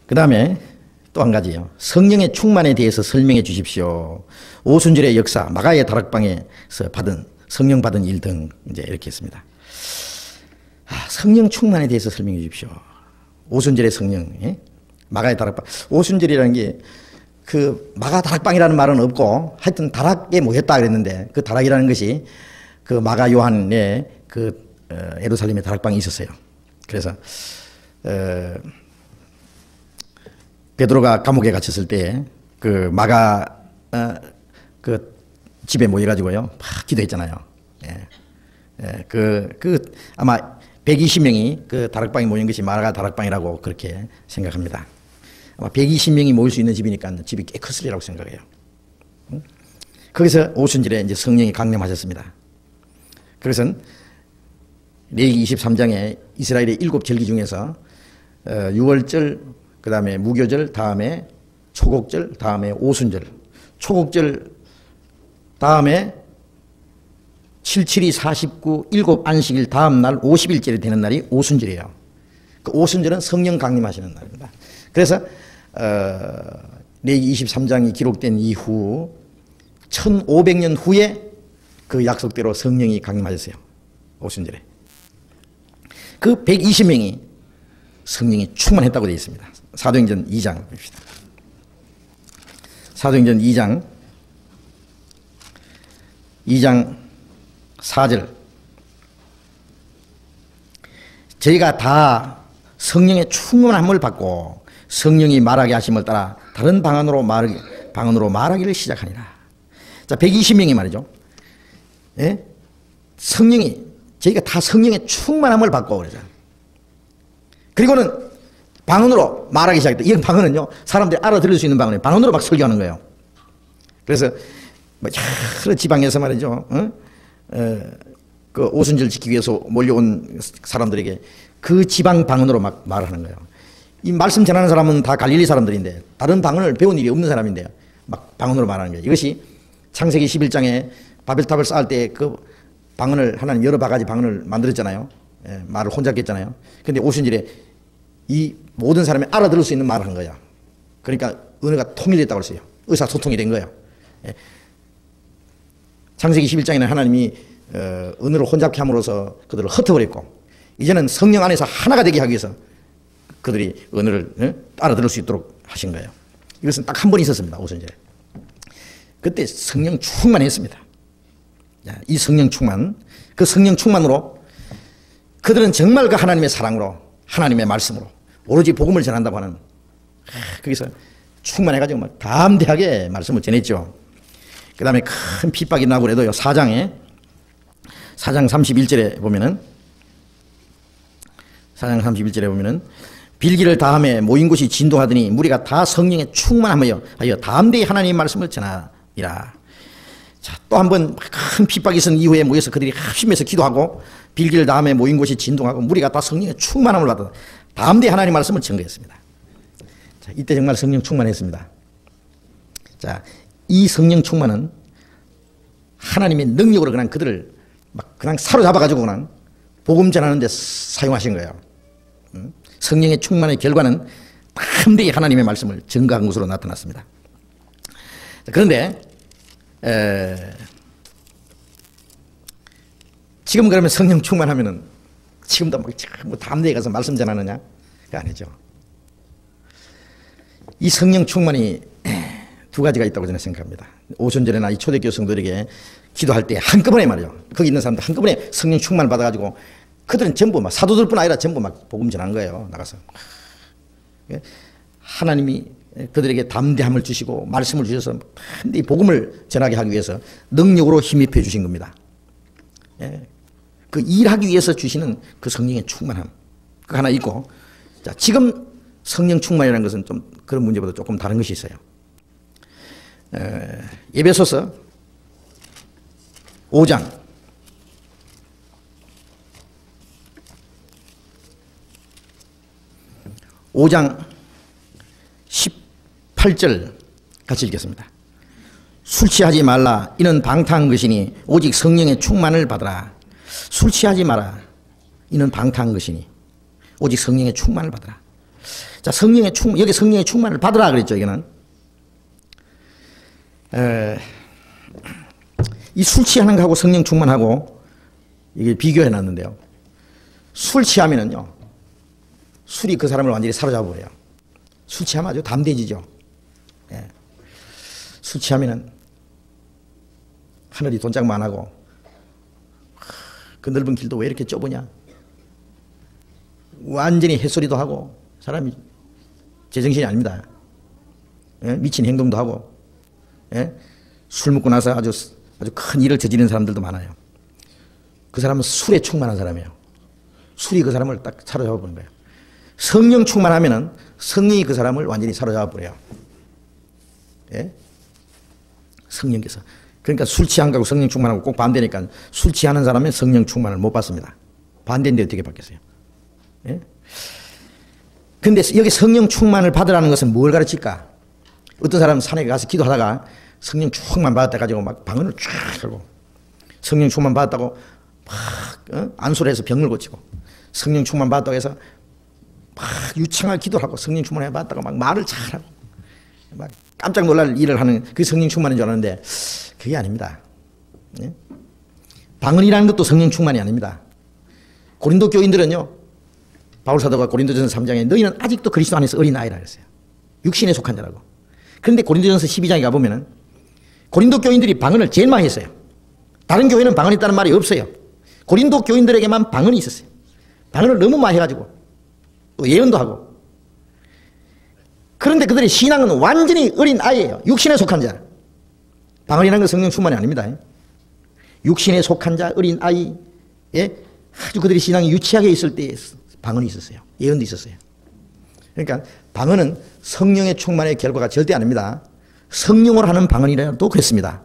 그 다음에 또 한 가지요. 성령의 충만에 대해서 설명해 주십시오. 오순절의 역사, 마가의 다락방에서 성령 받은 일 등 이제 이렇게 했습니다. 성령 충만에 대해서 설명해 주십시오. 오순절의 성령, 예? 마가의 다락방. 오순절이라는 게 그 마가 다락방이라는 말은 없고 하여튼 다락에 모였다 그랬는데 그 다락이라는 것이 그 마가 요한의 그 예루살렘의 다락방이 있었어요. 그래서 베드로가 감옥에 갇혔을 때 그 마가 그 집에 모여가지고요 막 기도했잖아요. 아마 120명이 그 다락방에 모인 것이 마가 다락방이라고 그렇게 생각합니다. 아마 120명이 모일 수 있는 집이니까 집이 꽤 컸으리라고 생각해요. 거기서 오순절에 이제 성령이 강림하셨습니다. 그것은 레위기 23장에 이스라엘의 7절기 중에서 6월절, 그 다음에 무교절, 다음에 초곡절, 다음에 오순절. 초곡절 다음에 77이 49, 7 안식일 다음 날 50일째리 되는 날이 오순절이에요. 그 오순절은 성령 강림하시는 날입니다. 그래서 레위기 23장이 기록된 이후 1500년 후에 그 약속대로 성령이 강림하셨어요. 오순절에. 그 120명이 성령이 충만했다고 되어 있습니다. 사도행전 2장 봅시다. 사도행전 2장 4절. 저희가 다 성령의 충만함을 받고 성령이 말하게 하심을 따라 다른 방언으로 말하기를 시작하니라. 자, 120명이 말이죠. 예? 저희가 다 성령의 충만함을 받고 그러죠. 그리고는 방언으로 말하기 시작했다. 이 방언은요, 사람들이 알아들을 수 있는 방언이에요. 방언으로 막 설교하는 거예요. 그래서 여러 지방에서 말이죠. 그 오순절 지키기 위해서 몰려온 사람들에게 그 지방 방언으로 막 말하는 거예요. 이 말씀 전하는 사람은 다 갈릴리 사람들인데 다른 방언을 배운 일이 없는 사람인데 막 방언으로 말하는 거예요. 이것이 창세기 11장에 바벨탑을 쌓을 때 그 방언을 하나님 여러 가지 방언을 만들었잖아요. 말을 혼잡게 했잖아요. 근데 오순절에 이 모든 사람이 알아들을 수 있는 말을 한 거야. 그러니까 언어가 통일됐다고 했어요. 의사소통이 된 거예요. 창세기 11장에는 하나님이 언어를 혼잡케 함으로써 그들을 흩어버렸고 이제는 성령 안에서 하나가 되게 하기 위해서 그들이 언어를 알아들을 수 있도록 하신 거예요. 이것은 딱 한 번 있었습니다. 오순절에. 그때 성령 충만했습니다. 이 성령 충만, 그 성령 충만으로 그들은 정말 그 하나님의 사랑으로 하나님의 말씀으로 오로지 복음을 전한다고 하는 거기서 충만해가지고 막 담대하게 말씀을 전했죠. 그 다음에 큰 핍박이 나고 그래도요. 4장 31절에 보면은 빌기를 다함에 모인 곳이 진동하더니 무리가 다 성령에 충만하여 담대히 하나님의 말씀을 전하리라. 자, 또 한 번 큰 핍박이 있은 이후에 모여서 그들이 합심해서 기도하고 빌기를 다음에 모인 곳이 진동하고 무리가 다 성령의 충만함을 받아 담대히 하나님의 말씀을 전거했습니다. 자, 이때 정말 성령 충만했습니다. 자, 이 성령 충만은 하나님의 능력으로 그냥 그들을 막 그냥 사로잡아가지고 그냥 복음 전하는 데 사용하신 거예요. 성령의 충만의 결과는 담대히 하나님의 말씀을 증거한 것으로 나타났습니다. 그런데 지금 그러면 성령 충만하면은 지금도 뭐 담대히 가서 말씀 전하느냐? 그게 아니죠. 이 성령 충만이 두 가지가 있다고 저는 생각합니다. 오순절에나 이 초대교회 성도들에게 기도할 때 한꺼번에 말이죠. 거기 있는 사람들 한꺼번에 성령 충만을 받아가지고 그들은 전부 막 사도들뿐 아니라 전부 막 복음 전한 거예요. 나가서. 하나님이 그들에게 담대함을 주시고 말씀을 주셔서 이 복음을 전하게 하기 위해서 능력으로 힘입혀 주신 겁니다. 그 일하기 위해서 주시는 그 성령의 충만함. 그 하나 있고, 자, 지금 성령 충만이라는 것은 좀 그런 문제보다 조금 다른 것이 있어요. 에베소서 5장 18절 같이 읽겠습니다. 술 취하지 말라. 이는 방탕한 것이니 오직 성령의 충만을 받으라. 술 취하지 마라. 이는 방탕한 것이니 오직 성령의 충만을 받으라. 자, 여기 성령의 충만을 받으라 그랬죠, 여기는. 이 술 취하는 거하고 성령 충만하고 이게 비교해 놨는데요. 술 취하면은요, 술이 그 사람을 완전히 사로잡아 버려요. 술 취하면 아주 담대해지죠. 예. 술 취하면은 하늘이 돈짝만하고 그 넓은 길도 왜 이렇게 좁으냐. 완전히 햇소리도 하고 사람이 제정신이 아닙니다. 예? 미친 행동도 하고, 예? 술 먹고 나서 아주 큰 일을 저지르는 사람들도 많아요. 그 사람은 술에 충만한 사람이에요. 술이 그 사람을 딱 사로잡아 버린 거예요. 성령 충만하면은 성령이 그 사람을 완전히 사로잡아 버려요. 예? 성령께서. 그러니까 술 취한 거하고 성령 충만하고 꼭 반대니까 술 취하는 사람은 성령 충만을 못 받습니다. 반대인데 어떻게 받겠어요? 예? 근데 여기 성령 충만을 받으라는 것은 뭘 가르칠까? 어떤 사람은 산에 가서 기도하다가 성령 충만 받았다 가지고 막 방언을 쫙 하고 성령 충만 받았다고 막 안수해서 병을 고치고 성령 충만 받았다고 해서 막 유창하게 기도를 하고 성령 충만 받았다고 막 말을 잘하고 막 깜짝 놀랄 일을 하는 그 성령 충만인 줄 알았는데 그게 아닙니다. 예? 방언이라는 것도 성령 충만이 아닙니다. 고린도 교인들은요, 바울 사도가 고린도전서 3장에 너희는 아직도 그리스도 안에서 어린아이라 그랬어요. 육신에 속한 자라고. 그런데 고린도전서 12장에 가보면은 고린도 교인들이 방언을 제일 많이 했어요. 다른 교회는 방언이 있다는 말이 없어요. 고린도 교인들에게만 방언이 있었어요. 방언을 너무 많이 해가지고 또 예언도 하고. 그런데 그들의 신앙은 완전히 어린 아이예요. 육신에 속한 자. 방언이라는 건 성령 충만이 아닙니다. 육신에 속한 자, 어린 아이. 예? 아주 그들의 신앙이 유치하게 있을 때 방언이 있었어요. 예언도 있었어요. 그러니까 방언은 성령의 충만의 결과가 절대 아닙니다. 성령으로 하는 방언이라도 그랬습니다.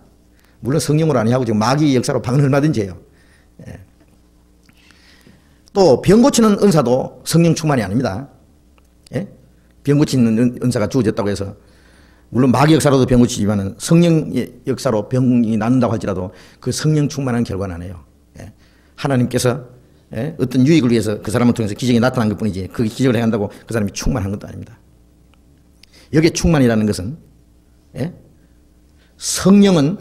물론 성령으로 아니하고 지금 마귀의 역사로 방언을 얼마든지 해요. 예. 또 병 고치는 은사도 성령 충만이 아닙니다. 예? 병 고치는 은사가 주어졌다고 해서 물론 마귀 역사로도 병 고치지만 성령의 역사로 병이 낫는다고 할지라도 그 성령 충만한 결과는 아니에요. 예? 하나님께서 예? 어떤 유익을 위해서 그 사람을 통해서 기적이 나타난 것뿐이지 그 기적을 행한다고 그 사람이 충만한 것도 아닙니다. 여기에 충만이라는 것은 예? 성령은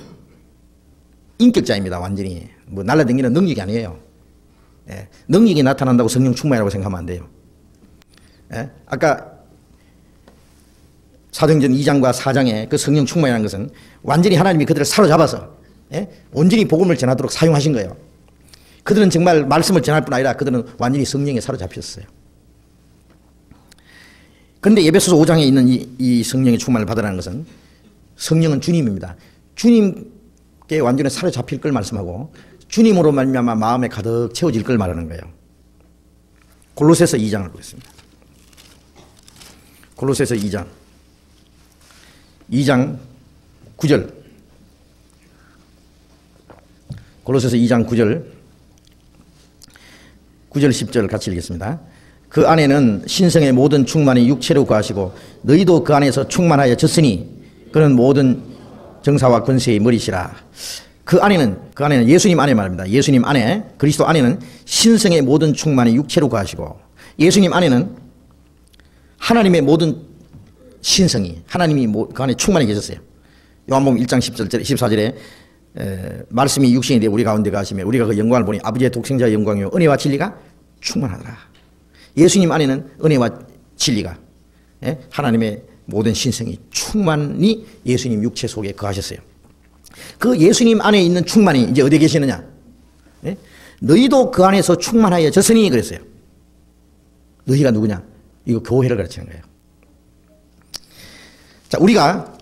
인격자입니다. 완전히 뭐 날라다니는 능력이 아니에요. 예? 능력이 나타난다고 성령 충만이라고 생각하면 안 돼요. 예? 아까 사도행전 2장과 4장의 그 성령 충만이라는 것은 완전히 하나님이 그들을 사로잡아서 예? 온전히 복음을 전하도록 사용하신 거예요. 그들은 정말 말씀을 전할 뿐 아니라 그들은 완전히 성령에 사로잡혔어요. 그런데 에베소서 5장에 있는 이 성령의 충만을 받으라는 것은 성령은 주님입니다. 주님께 완전히 사로잡힐 걸 말씀하고 주님으로 말미암아 마음에 가득 채워질 걸 말하는 거예요. 골로새서 2장을 보겠습니다. 골로새서 2장 9절. 골로새서 2장 9절 10절 같이 읽겠습니다. 그 안에는 신성의 모든 충만이 육체로 거하시고 너희도 그 안에서 충만하여 졌으니 그는 모든 정사와 권세의 머리시라. 그 안에는 예수님 안에 말입니다. 예수님 안에, 그리스도 안에는 신성의 모든 충만이 육체로 거하시고 예수님 안에는 하나님의 모든 신성이 하나님이 그 안에 충만히 계셨어요. 요한복음 1장 14절에 말씀이 육신이 되어 우리 가운데 가시며 우리가 그 영광을 보니 아버지의 독생자의 영광이요 은혜와 진리가 충만하더라. 예수님 안에는 은혜와 진리가 하나님의 모든 신성이 충만히 예수님 육체 속에 거하셨어요. 그 예수님 안에 있는 충만이 이제 어디에 계시느냐? 너희도 그 안에서 충만하여 졌으니 그랬어요. 너희가 누구냐? 이거 교회를 가르치는 거예요. 자, 우리가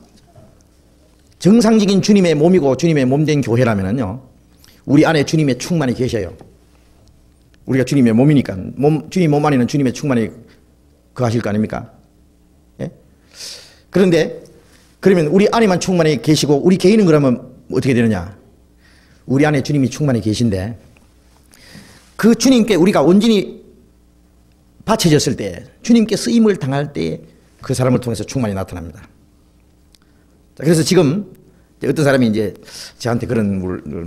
정상적인 주님의 몸이고 주님의 몸된 교회라면요, 우리 안에 주님의 충만이 계셔요. 우리가 주님의 몸이니까 주님 몸 안에는 주님의 충만이 거하실 거 아닙니까? 예? 그런데 그러면 우리 안에만 충만히 계시고 우리 개인은 그러면 어떻게 되느냐? 우리 안에 주님이 충만히 계신데 그 주님께 우리가 온전히 바쳐졌을 때, 주님께 쓰임을 당할 때 그 사람을 통해서 충만이 나타납니다. 자, 그래서 지금 어떤 사람이 이제 저한테 그런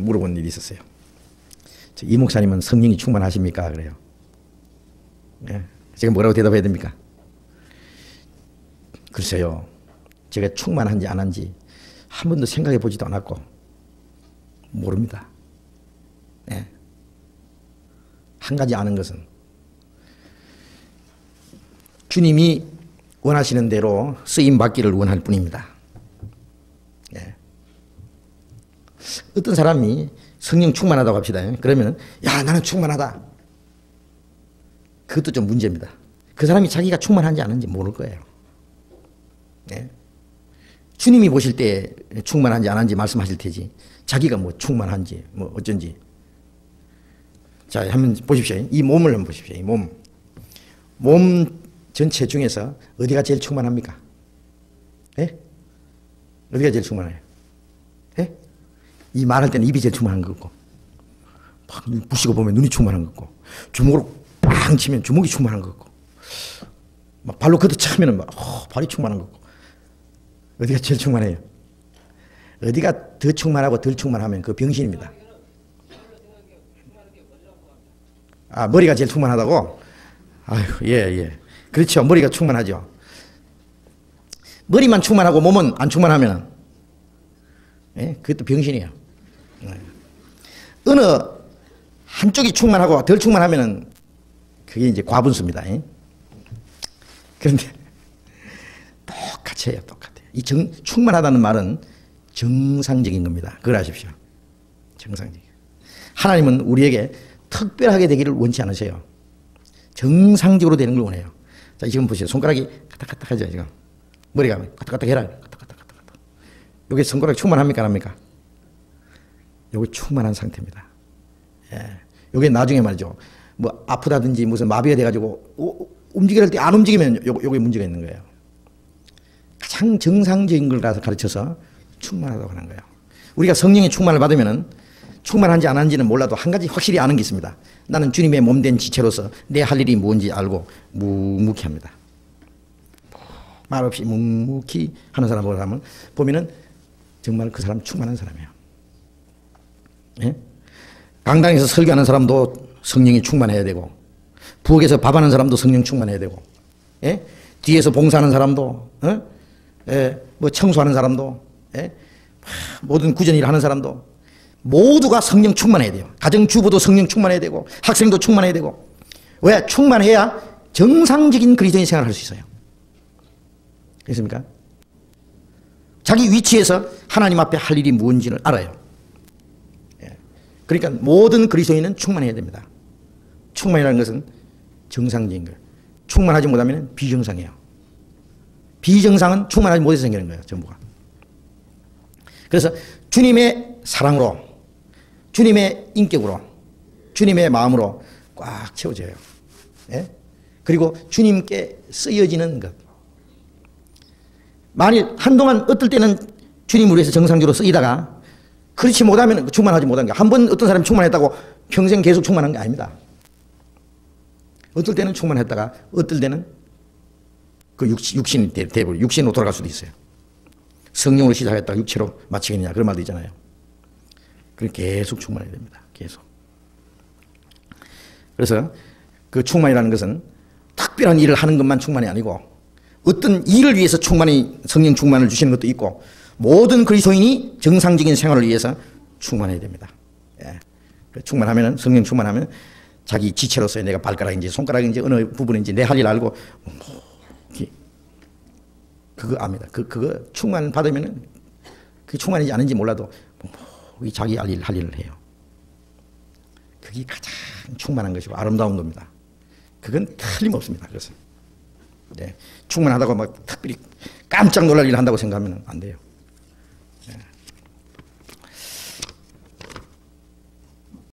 물어본 일이 있었어요. 이 목사님은 성령이 충만하십니까? 그래요. 예. 제가 뭐라고 대답해야 됩니까? 글쎄요. 제가 충만한지 안 한지 한 번도 생각해 보지도 않았고 모릅니다. 네. 한 가지 아는 것은 주님이 원하시는 대로 쓰임받기를 원할 뿐입니다. 네. 어떤 사람이 성령 충만하다고 합시다. 그러면 야 나는 충만하다. 그것도 좀 문제입니다. 그 사람이 자기가 충만한지 아닌지 모를 거예요. 네. 주님이 보실 때 충만한지 안 한지 말씀하실 테지 자기가 뭐 충만한지 뭐 어쩐지. 자 한번 보십시오. 이 몸을 한번 보십시오. 이 몸 전체 중에서 어디가 제일 충만합니까? 예? 어디가 제일 충만해요? 예? 이 말할 때는 입이 제일 충만한 것 같고 막 부시고 보면 눈이 충만한 것 같고 주먹으로 빵 치면 주먹이 충만한 것 같고 막 발로 걷어차면 막 발이 충만한 것 같고 어디가 제일 충만해요? 어디가 더 충만하고 덜 충만하면 그 병신입니다. 아 머리가 제일 충만하다고? 아유 예. 그렇죠. 머리가 충만하죠. 머리만 충만하고 몸은 안 충만하면 예? 그것도 병신이에요. 어느 한쪽이 충만하고 덜 충만하면 그게 이제 과분수입니다. 예? 그런데 똑같이 해요. 똑같아요. 이 충만하다는 말은 정상적인 겁니다. 그걸 아십시오. 정상적인. 하나님은 우리에게 특별하게 되기를 원치 않으세요. 정상적으로 되는 걸 원해요. 자, 지금 보세요. 손가락이 까딱까딱 하죠, 지금. 머리가 까딱까딱 해라. 까딱까딱. 요게 손가락 충만합니까, 안 합니까? 요게 충만한 상태입니다. 예. 요게 나중에 말이죠. 뭐 아프다든지 무슨 마비가 돼가지고 움직일 때 안 움직이면 요게 문제가 있는 거예요. 가장 정상적인 걸 가르쳐서 충만하다고 하는 거예요. 우리가 성령의 충만을 받으면은 충만한지 안 한지는 몰라도 한 가지 확실히 아는 게 있습니다. 나는 주님의 몸된 지체로서 내 할 일이 뭔지 알고 묵묵히 합니다. 말없이 묵묵히 하는 사람을 보면은 정말 그 사람 충만한 사람이에요. 예? 강당에서 설교하는 사람도 성령이 충만해야 되고 부엌에서 밥하는 사람도 성령 충만해야 되고 예? 뒤에서 봉사하는 사람도 예? 뭐 청소하는 사람도 예? 모든 구전 일 하는 사람도 모두가 성령 충만해야 돼요. 가정주부도 성령 충만해야 되고 학생도 충만해야 되고 왜? 충만해야 정상적인 그리스도인 생활을 할 수 있어요. 그렇습니까? 자기 위치에서 하나님 앞에 할 일이 뭔지를 알아요. 예. 그러니까 모든 그리스도인은 충만해야 됩니다. 충만이라는 것은 정상적인 거예요. 충만하지 못하면 비정상이에요. 비정상은 충만하지 못해서 생기는 거예요. 전부가. 그래서 주님의 사랑으로 주님의 인격으로 주님의 마음으로 꽉 채워져요. 예? 그리고 주님께 쓰여지는 것. 만일 한동안 어떨 때는 주님을 위해서 정상적으로 쓰이다가 그렇지 못하면 충만하지 못한 게 한 번 어떤 사람이 충만했다고 평생 계속 충만한 게 아닙니다. 어떨 때는 충만했다가 어떨 때는 그 육신이 돼버려 육신으로 돌아갈 수도 있어요. 성령으로 시작했다가 육체로 마치겠느냐 그런 말도 있잖아요. 그렇게 계속 충만해야 됩니다. 계속. 그래서 그 충만이라는 것은 특별한 일을 하는 것만 충만이 아니고 어떤 일을 위해서 성령 충만을 주시는 것도 있고 모든 그리스도인이 정상적인 생활을 위해서 충만해야 됩니다. 예. 충만하면 성령 충만하면 자기 지체로서의 내가 발가락인지 손가락인지 어느 부분인지 내 할 일 알고 그거 압니다. 그거 충만 받으면은 그게 충만인지 아닌지 몰라도 자기 할 일을 해요. 그게 가장 충만한 것이고 아름다운 겁니다. 그건 틀림없습니다. 그래서 네. 충만하다고 막 특별히 깜짝 놀랄 일을 한다고 생각하면 안 돼요.